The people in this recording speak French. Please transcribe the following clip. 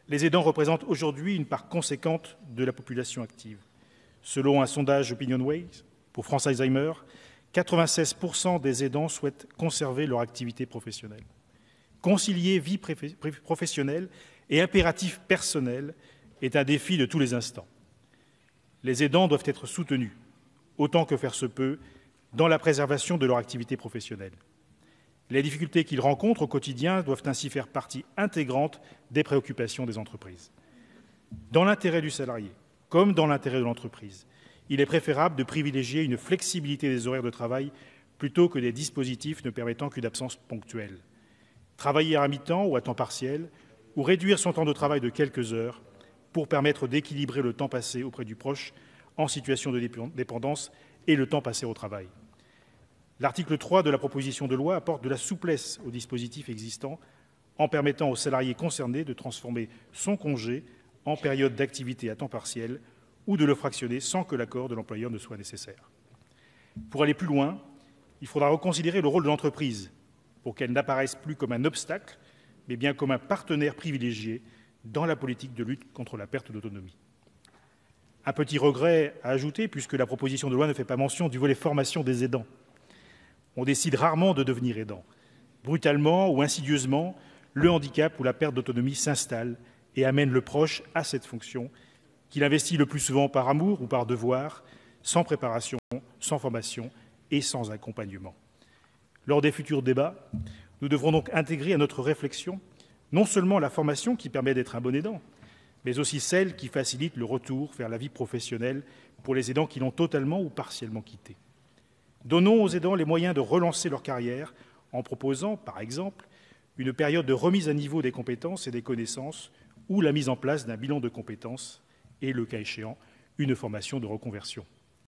Les aidants représentent aujourd'hui une part conséquente de la population active. Selon un sondage OpinionWay pour France Alzheimer, 96% des aidants souhaitent conserver leur activité professionnelle. Concilier vie professionnelle et impératifs personnels est un défi de tous les instants. Les aidants doivent être soutenus, autant que faire se peut, dans la préservation de leur activité professionnelle. Les difficultés qu'ils rencontrent au quotidien doivent ainsi faire partie intégrante des préoccupations des entreprises. Dans l'intérêt du salarié, comme dans l'intérêt de l'entreprise, il est préférable de privilégier une flexibilité des horaires de travail plutôt que des dispositifs ne permettant qu'une absence ponctuelle. Travailler à mi-temps ou à temps partiel, ou réduire son temps de travail de quelques heures pour permettre d'équilibrer le temps passé auprès du proche en situation de dépendance et le temps passé au travail. L'article 3 de la proposition de loi apporte de la souplesse aux dispositifs existants en permettant aux salariés concernés de transformer son congé en période d'activité à temps partiel ou de le fractionner sans que l'accord de l'employeur ne soit nécessaire. Pour aller plus loin, il faudra reconsidérer le rôle de l'entreprise pour qu'elle n'apparaisse plus comme un obstacle, mais bien comme un partenaire privilégié dans la politique de lutte contre la perte d'autonomie. Un petit regret à ajouter, puisque la proposition de loi ne fait pas mention du volet formation des aidants. On décide rarement de devenir aidant. Brutalement ou insidieusement, le handicap ou la perte d'autonomie s'installe et amène le proche à cette fonction qu'il investit le plus souvent par amour ou par devoir, sans préparation, sans formation et sans accompagnement. Lors des futurs débats, nous devrons donc intégrer à notre réflexion non seulement la formation qui permet d'être un bon aidant, mais aussi celle qui facilite le retour vers la vie professionnelle pour les aidants qui l'ont totalement ou partiellement quitté. Donnons aux aidants les moyens de relancer leur carrière en proposant, par exemple, une période de remise à niveau des compétences et des connaissances ou la mise en place d'un bilan de compétences et, le cas échéant, une formation de reconversion.